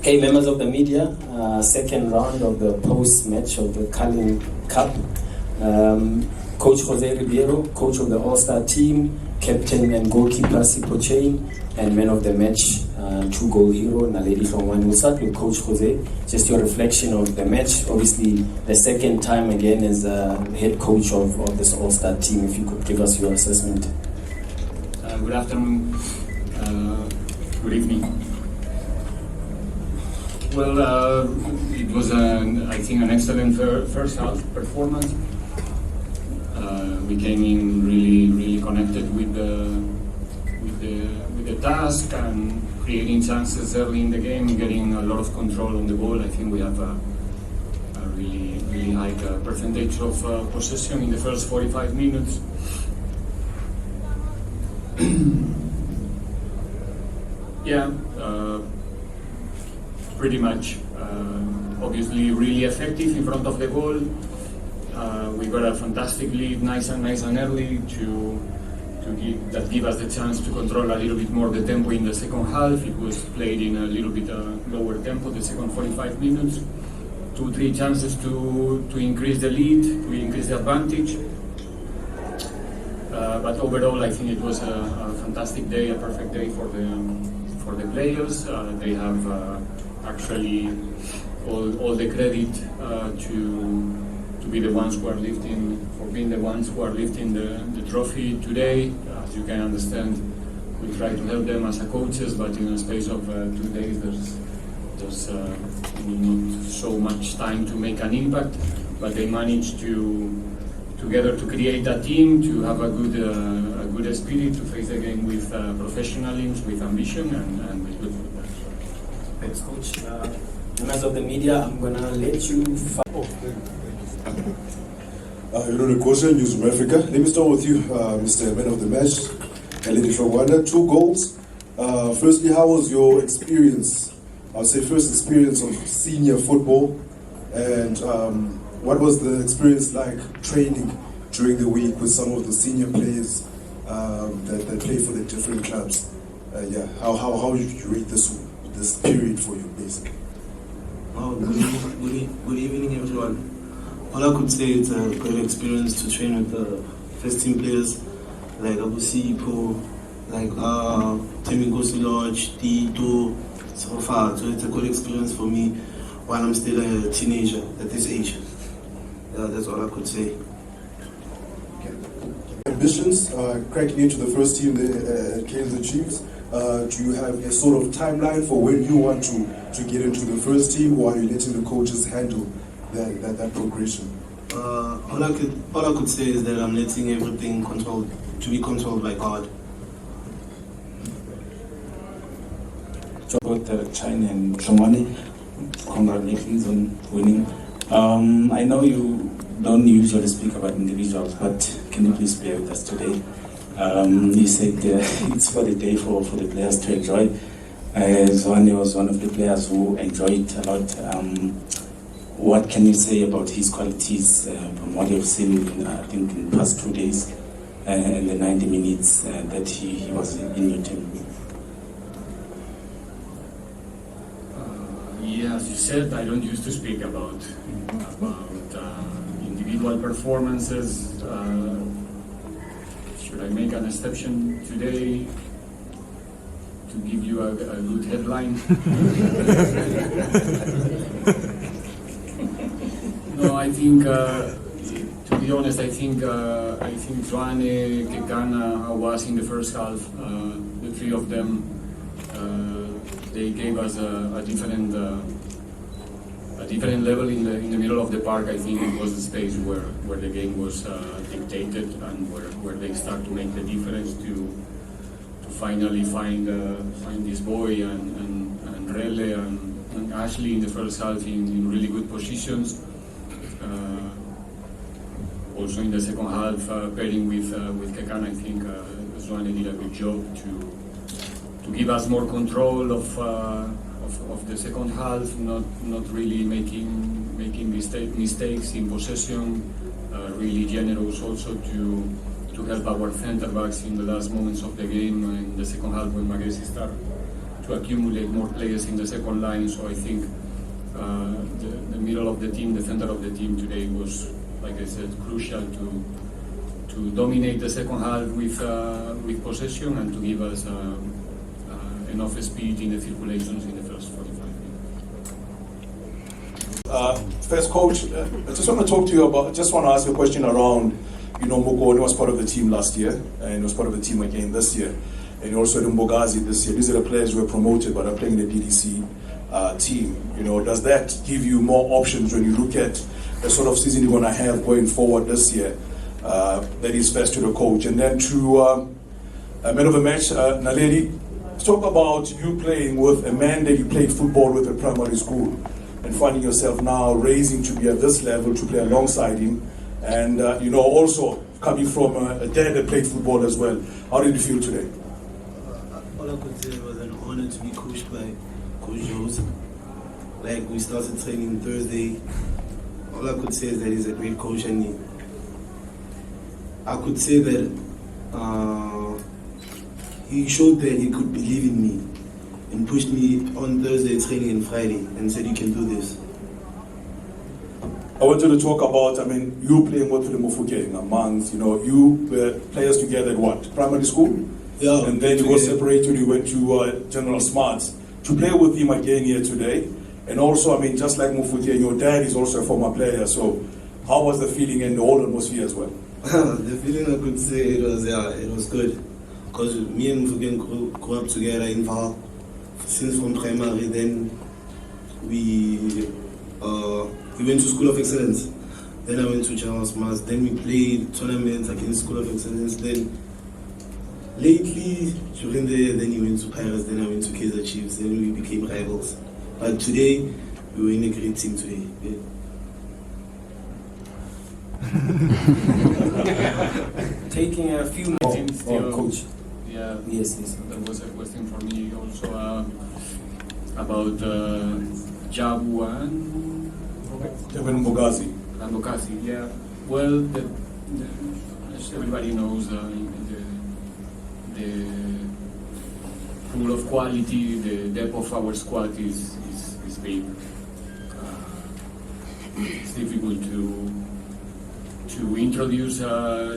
Okay, members of the media, second round of the post-match of the Carling Cup. Coach Jose Riveiro, coach of the All-Star team, captain and goalkeeper Sipo Chain, and man of the match, two-goal hero Naledi Hlongwane. We'll start with Coach Jose. Just your reflection of the match. Obviously, the second time again as head coach of this All-Star team. If you could give us your assessment. Good afternoon. Good evening. Well, it was, I think, an excellent first half performance. We came in really connected with the task and creating chances early in the game, getting a lot of control on the ball. I think we have a really high percentage of possession in the first 45 minutes. Yeah. Pretty much. Obviously, really effective in front of the goal. We got a fantastic lead, nice and early to give us the chance to control a little bit more the tempo in the second half. It was played in a little bit lower tempo the second 45 minutes. 2-3 chances to increase the lead, to increase the advantage. But overall, I think it was a fantastic day, a perfect day for the players. They have actually all the credit to be the ones who are being the ones who are lifting the trophy today. As you can understand, we try to help them as a coaches, but in a space of 2 days, there's not so much time to make an impact. But they managed together to create a team, to have a good spirit, to face the game with professionalism, with ambition, and with good football. Thanks, Coach. Members of the media, I'm going to let you... News from Africa. Let me start with you, Mr. Man of the Match, Naledi Hlongwane. 2 goals. Firstly, how was your experience? I would say first experience of senior football, and what was the experience like training during the week with some of the senior players that play for the different clubs? How would you rate this period for you, basically? Oh, good evening, everyone. All I could say is a great experience to train with the first team players like Abu Sipo, like Temi Gosi Lodge, Tito, so far. So it's a good experience for me while I'm still a teenager at this age. That's all I could say. Okay. Ambitions, cracking into the first team at Kaizer Chiefs. Do you have a sort of timeline for when you want to get into the first team, or are you letting the coaches handle that progression? All I could say is that I'm letting everything to be controlled by God. Both China and Hlongwane, congratulations on winning. I know you don't usually speak about individuals, but can you please bear with us today? You said it's for the day for the players to enjoy. Zwane was one of the players who enjoyed a lot. What can you say about his qualities from what you've seen, I think, in the past 2 days and the 90 minutes that he was in your team? Yeah, as you said, I don't used to speak about individual performances. Should I make an exception today to give you a good headline? No, I think, to be honest, I think Zwane, Kekana, was in the first half. The three of them, they gave us a different level in the middle of the park. I think it was the space where the game was dictated and where they start to make the difference to finally find this boy and Rele and Ashley in the first half in really good positions. Also in the second half, pairing with Kekan, I think Zwane did a good job to give us more control of the second half, not really making mistakes in possession, really generous also to help our centre backs in the last moments of the game in the second half when Magesi started accumulate more players in the second line. So I think the middle of the team, the center of the team today was, like I said, crucial to dominate the second half with possession and to give us enough speed in the circulations in the first 45 minutes. First, coach, I just want to talk to you about. Just want to ask a question around. Mugoni was part of the team last year and was part of the team again this year, and also the Magesi this year. These are the players who were promoted but are playing in the DDC team. Does that give you more options when you look at the sort of season you're going to have going forward this year? That is first to the coach, and then to man of the match, Naledi. Talk about you playing with a man that you played football with at primary school, and finding yourself now raising to be at this level to play alongside him, and also coming from a dad that played football as well. How did you feel today? All I could say was an honor to be coached by Coach Jose. Like, we started training Thursday. All I could say is that he's a great coach, and I could say that he showed that he could believe in me and pushed me on Thursday training and Friday and said, you can do this. I want you to talk about, you playing with the Mufukeng amongst, you were players together at what, primary school? Yeah. And then you got separated, you went to General Smarts. To play with him again here today, and also, just like Mufukeng, your dad is also a former player, so how was the feeling and the whole atmosphere as well? The feeling I could say, it was good. Because me and Mufukeng grew up together in Val. Since from primary, then we went to School of Excellence. Then I went to Charles Mars. Then we played tournaments against School of Excellence. Then lately, during then he went to Pirates. Then I went to Kaizer Chiefs. Then we became rivals. But today, we were in a great team today. Yeah. Taking a few more, coach. Yeah. Yes. There was a question for me also about Jabu and Magesi. Magesi. Yeah. Well, as everybody knows, the pool of quality, the depth of our squad is big. It's difficult to introduce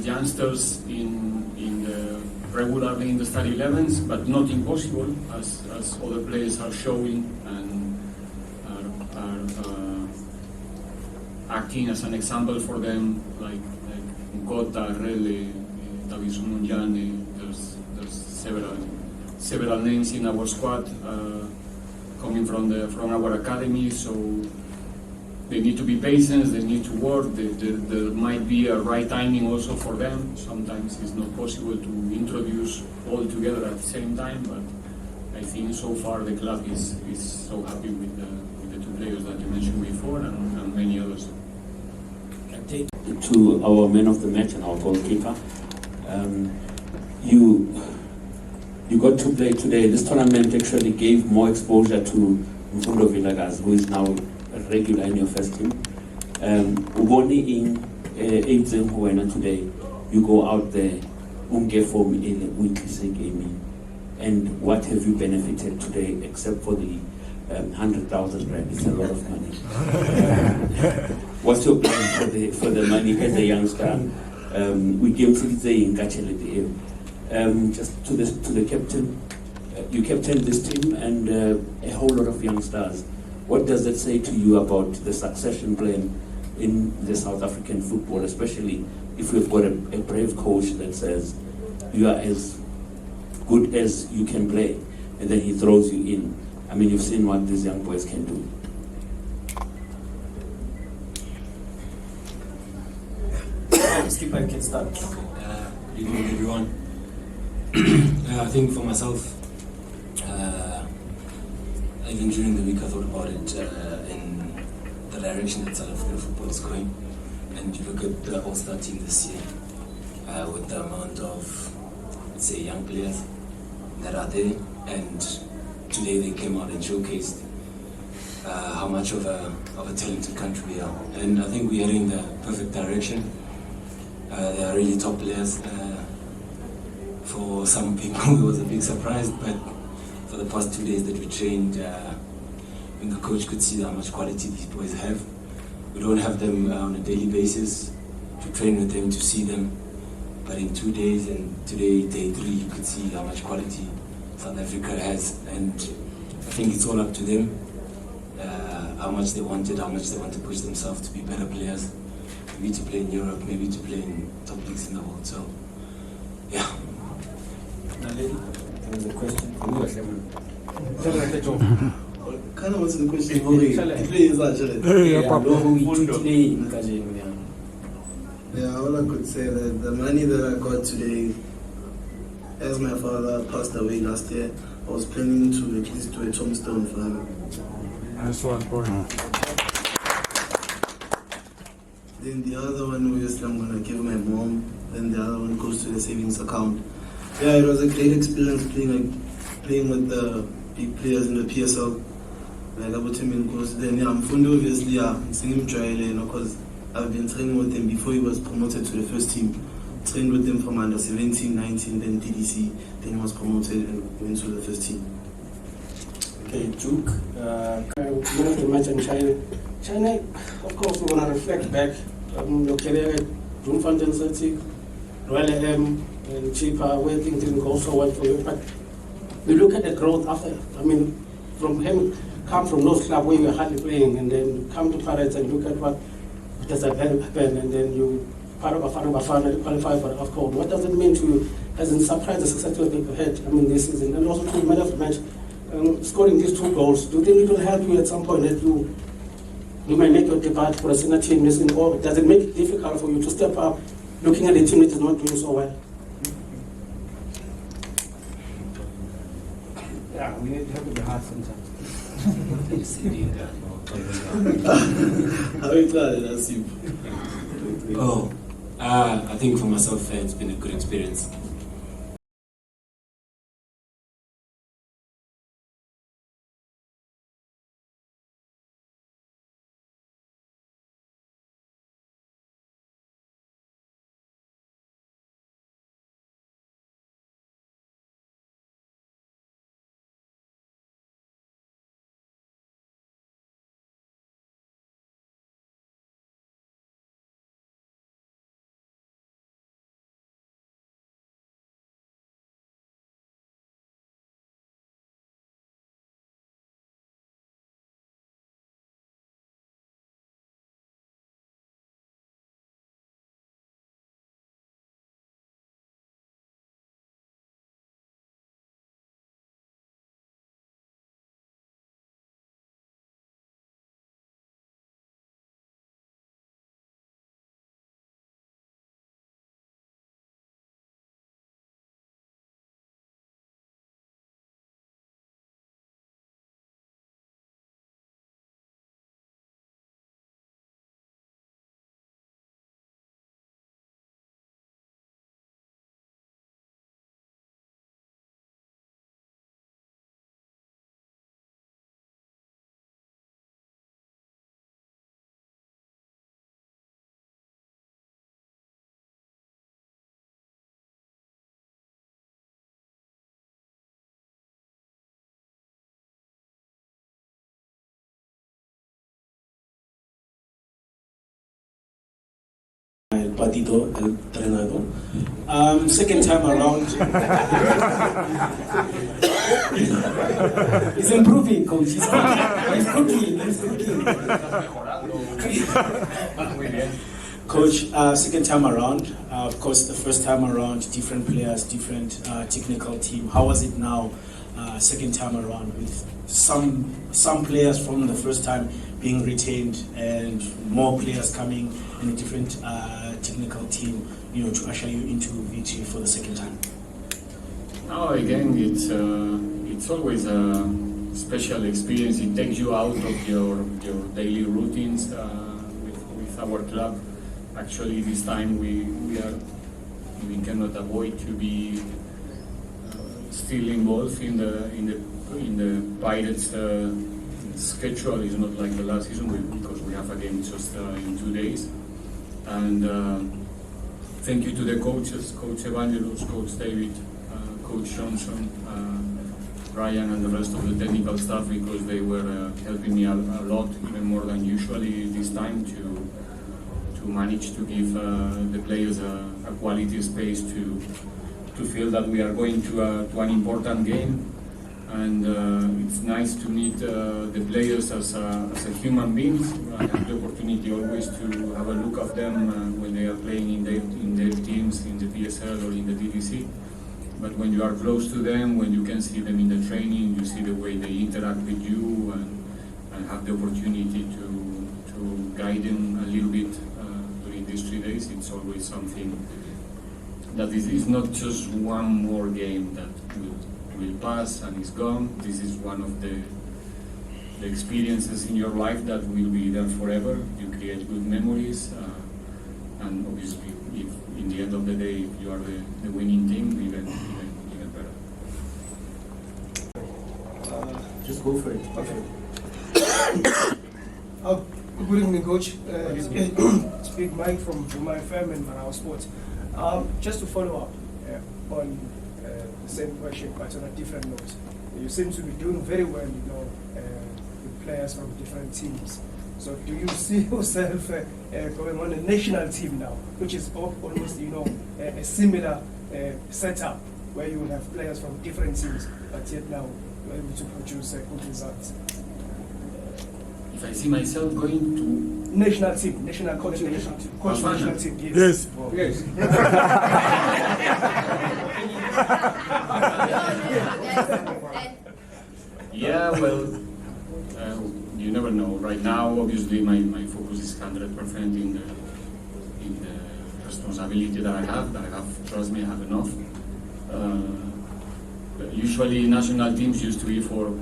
youngsters in the regularly in the starting 11s, but not impossible, as other players are showing and are acting as an example for them, like Nkota, Rele, Davison Munjane. There's several names in our squad coming from our academy, so they need to be patient, they need to work, there might be a right timing also for them. Sometimes it's not possible to introduce all together at the same time, but I think so far the club is so happy with the two players that you mentioned before and many others. To our man of the match and our goalkeeper, you got to play today. This tournament actually gave more exposure to Mfundo Vilakazi, who is now a regular in your first team. Uboni in Eitzen Huena today, you go out there, form in a weekly gaming. And what have you benefited today except for the 100,000 rand? It's a lot of money. What's your plan for the money as a youngster? We came to the in Gachele. Just to the captain, you captain this team and a whole lot of young stars. What does that say to you about the succession plan in the South African football, especially if we've got a brave coach that says you are as good as you can play, and then he throws you in? I mean, you've seen what these young boys can do. Skipper, you can start. Good evening, everyone. I think for myself, even during the week I thought about it in the direction that South African football is going. And you look at the All-Star team this year, with the amount of, let's say, young players that are there, and today they came out and showcased how much of a talented country we are. And I think we're heading in the perfect direction. They are really top players. For some people it was a big surprise, but for the past 2 days that we trained, I think the coach could see how much quality these boys have. We don't have them on a daily basis to train with them, to see them. But in 2 days, and today, day 3, you could see how much quality South Africa has. And I think it's all up to them, how much they want to push themselves to be better players, maybe to play in Europe, maybe to play in top leagues in the world. So, yeah. There was a question for you. Kind of answer the question already. Please, actually. Yeah, all I could say that the money that I got today, as my father passed away last year, I was planning to at least do a tombstone for him. That's one point. Then the other one, obviously, I'm going to give my mom. Then the other one goes to the savings account. Yeah, it was a great experience playing with the big players in the PSL. Like Abutemin goes, then yeah, I'm fond obviously, yeah, singing trial, because I've been training with him before he was promoted to the first team. Trained with him from under 17, 19, then DDC, then he was promoted and went to the first team. Okay, Duke, man of the match in China. China, of course, we're going to reflect back on your career at Bloemfontein Celtic, Royal AM, and Cheaper, where things didn't go so well for you. But we look at the growth after. I mean, from him, come from those clubs where you were hardly playing, and then come to Pirates and look at what does happen, and then you part of a qualify for the AFCON. What does it mean to you as in surprise the success you had, I mean, this season, and also to man of the match, scoring these 2 goals? Do you think it will help you at some point that you might make your debut for a senior team missing, or does it make it difficult for you to step up looking at a team that is not doing so well? Yeah, we need to help with the heart sometimes. How you try that, Asif? Oh, I think for myself, it's been a good experience. Partido el entrenador. Second time around, he's improving, coach. He's cooking. Coach, second time around. Of course, the first time around, different players, different technical team. How was it now? Second time around with some players from the first time being retained and more players coming in a different technical team, to usher you into victory for the second time. Now again, it's always a special experience. It takes you out of your daily routines with our club. Actually, this time we cannot avoid to be still involved in the Pirates. Schedule is not like the last season because we have a game just in 2 days. And thank you to the coaches, Coach Evangelos, Coach David, Coach Johnson, Ryan and the rest of the technical staff, because they were helping me a lot, even more than usually this time, to manage to give the players a quality space to feel that we are going to an important game. And it's nice to meet the players as a human beings. I have the opportunity always to have a look at them when they are playing in their teams, in the PSL or in the DVC. But when you are close to them, when you can see them in the training, you see the way they interact with you and have the opportunity to guide them a little bit during these 3 days, it's always something that is not just one more game that will pass and is gone. This is one of the experiences in your life that will be there forever. You create good memories, and obviously, if in the end of the day, if you are the winning team, even better. Just go for it. Okay. Good evening, Coach. Speak Mike from my firm and our sports. Just to follow up on the same question, but on a different note. You seem to be doing very well, with players from different teams. So do you see yourself going on a national team now, which is almost, a similar setup where you will have players from different teams, but yet now you're able to produce good results? If I see myself going to national team, national coach, national team, yes. Yes. Yeah, well, you never know. Right now, obviously, my focus is 100% in the responsibility that I have. Trust me, I have enough. Usually, national teams used to be for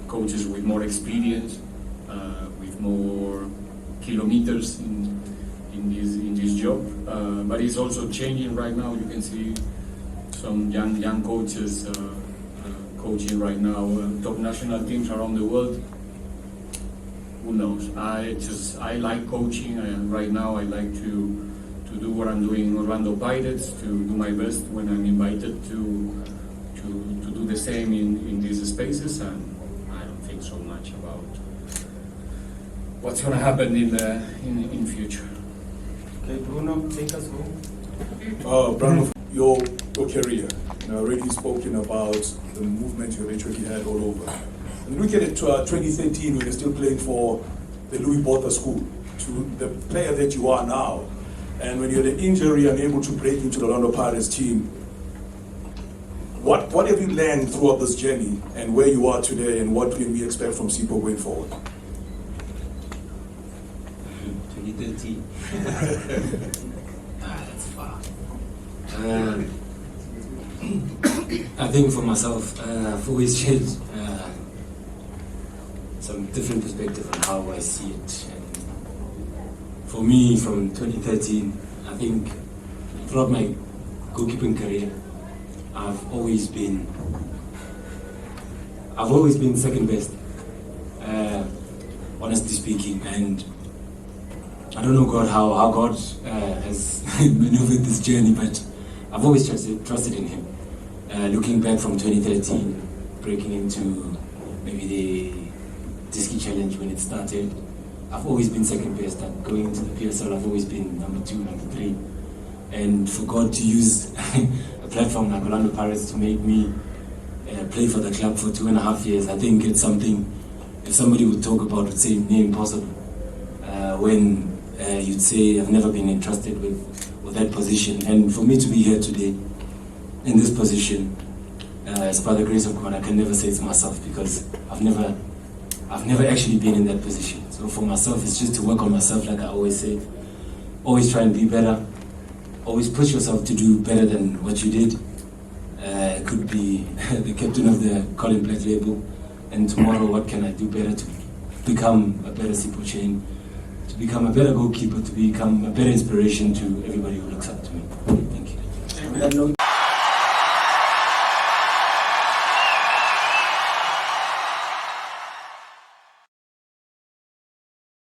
coaches with more experience, with more kilometers in this job. But it's also changing right now. You can see some young coaches coaching right now top national teams around the world. Who knows? I like coaching. Right now I like to do what I'm doing in Orlando Pirates, to do my best when I'm invited to do the same in these spaces, and I don't think so much about what's going to happen in future. Okay, Bruno, take us home. Bruno, your career, already spoken about the movement you eventually had all over. And look at it, 2013, when you're still playing for the Louis Botha School, to the player that you are now. And when you had an injury, unable to break into the Orlando Pirates team, what have you learned throughout this journey, and where you are today, and what can we expect from Sipho going forward? 2013. That's far. I think for myself, I've always shared some different perspective on how I see it. And for me, from 2013, I think throughout my goalkeeping career, I've always been second best, honestly speaking. And I don't know how God has maneuvered this journey, but I've always trusted in Him. Looking back from 2013, breaking into maybe the Diski Challenge when it started, I've always been second best. And going into the PSL, I've always been number 2, number 3. And for God to use a platform like Orlando Pirates to make me play for the club for 2.5 years, I think it's something, if somebody would talk about, would say near impossible. When you'd say I've never been entrusted with that position. And for me to be here today, in this position, as by the grace of God, I can never say it's myself, because I've never actually been in that position. So for myself, it's just to work on myself, like I always say. Always try and be better. Always push yourself to do better than what you did. Could be the captain of the Colin Black label. And tomorrow, what can I do better to become a better Sipho chain, to become a better goalkeeper, to become a better inspiration to everybody who looks up to me. Thank you.